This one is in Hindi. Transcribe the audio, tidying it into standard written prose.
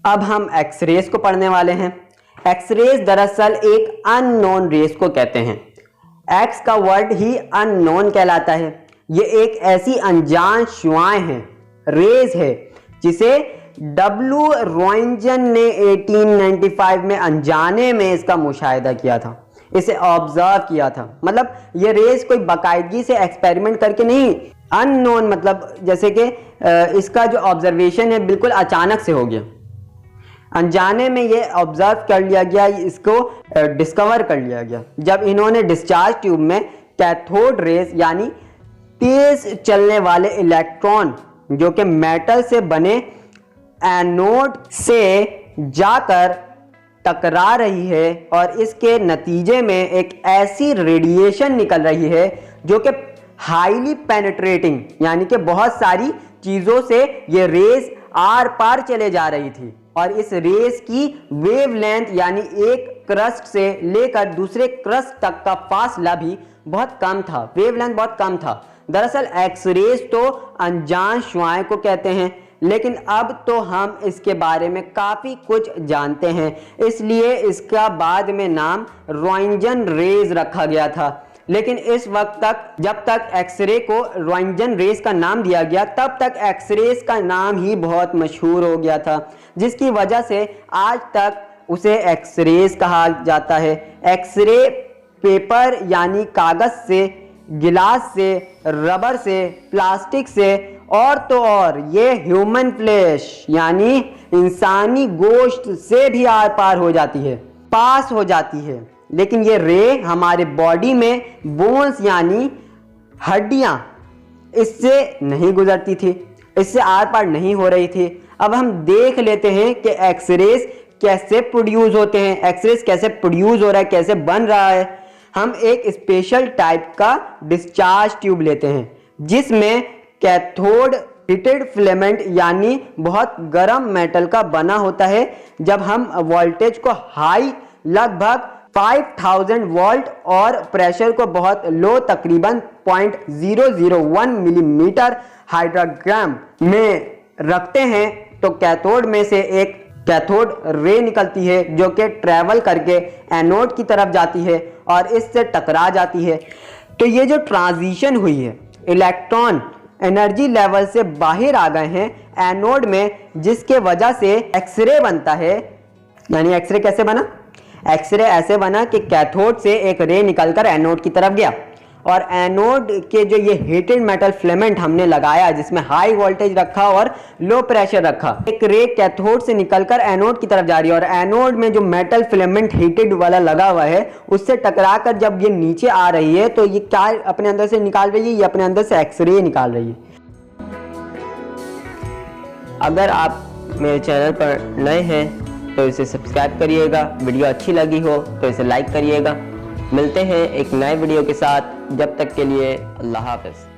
अब हम एक्सरेज को पढ़ने वाले हैं। एक्सरेज दरअसल एक अननोन रेस को कहते हैं। एक्स का वर्ड ही अननोन कहलाता है। ये एक ऐसी अनजान शुआएं हैं, रेज है, जिसे डब्ल्यू रॉन्जन ने 1895 में अनजाने में इसका मुशाहिदा किया था, इसे ऑब्जर्व किया था। मतलब ये रेस कोई बाकायदगी से एक्सपेरिमेंट करके नहीं, अननोन मतलब जैसे कि इसका जो ऑब्जर्वेशन है बिल्कुल अचानक से हो गया, अनजाने में ये ऑब्जर्व कर लिया गया, इसको डिस्कवर कर लिया गया जब इन्होंने डिस्चार्ज ट्यूब में कैथोड रेस यानी तेज चलने वाले इलेक्ट्रॉन जो कि मेटल से बने एनोड से जाकर टकरा रही है और इसके नतीजे में एक ऐसी रेडिएशन निकल रही है जो कि हाईली पेनिट्रेटिंग यानी कि बहुत सारी चीजों से ये रेस आर पार चले जा रही थी और इस रेस की वेवलेंथ यानी एक क्रस्ट से लेकर दूसरे क्रस्ट तक का फासला भी बहुत कम था, वेवलेंथ बहुत कम था। दरअसल एक्सरेज तो अनजान शुआएं को कहते हैं, लेकिन अब तो हम इसके बारे में काफ़ी कुछ जानते हैं, इसलिए इसका बाद में नाम रॉन्जन रेज रखा गया था। लेकिन इस वक्त तक, जब तक एक्सरे को रॉन्जन रेस का नाम दिया गया, तब तक एक्सरेज का नाम ही बहुत मशहूर हो गया था, जिसकी वजह से आज तक उसे एक्सरेज कहा जाता है। एक्सरे पेपर यानी कागज से, गिलास से, रबर से, प्लास्टिक से और तो और ये ह्यूमन फ्लैश यानी इंसानी गोश्त से भी आर पार हो जाती है, पास हो जाती है। लेकिन ये रे हमारे बॉडी में बोन्स यानी हड्डियां, इससे नहीं गुजरती थी, इससे आर पार नहीं हो रही थी। अब हम देख लेते हैं कि एक्सरेज कैसे प्रोड्यूस होते हैं, एक्सरेज कैसे प्रोड्यूस हो रहा है, कैसे बन रहा है। हम एक स्पेशल टाइप का डिस्चार्ज ट्यूब लेते हैं जिसमें कैथोड हीटेड फिलामेंट यानी बहुत गर्म मेटल का बना होता है। जब हम वोल्टेज को हाई लगभग 5000 वोल्ट और प्रेशर को बहुत लो तकरीबन 0.001 मिलीमीटर हाइड्रोग्राम में रखते हैं तो कैथोड में से एक कैथोड रे निकलती है जो कि ट्रैवल करके एनोड की तरफ जाती है और इससे टकरा जाती है। तो ये जो ट्रांजिशन हुई है, इलेक्ट्रॉन एनर्जी लेवल से बाहर आ गए हैं एनोड में, जिसके वजह से एक्सरे बनता है। यानी एक्सरे कैसे बना? एक्सरे ऐसे बना कि कैथोड से एक रे निकलकर एनोड की तरफ गया और एनोड के जो ये हीटेड मेटल फिलामेंट हमने लगाया जिसमें हाई वोल्टेज रखा और लो प्रेशर रखा, एक रे कैथोड से निकलकर एनोड की तरफ जा रही है और एनोड में जो मेटल फिलामेंट हीटेड वाला लगा हुआ है उससे टकराकर जब ये नीचे आ रही है तो ये क्या अपने अंदर से निकाल रही है? ये अपने अंदर से एक्सरे निकाल रही है। अगर आप मेरे चैनल पर नए हैं तो इसे सब्सक्राइब करिएगा, वीडियो अच्छी लगी हो तो इसे लाइक करिएगा। मिलते हैं एक नए वीडियो के साथ, जब तक के लिए अल्लाह हाफ़िज़।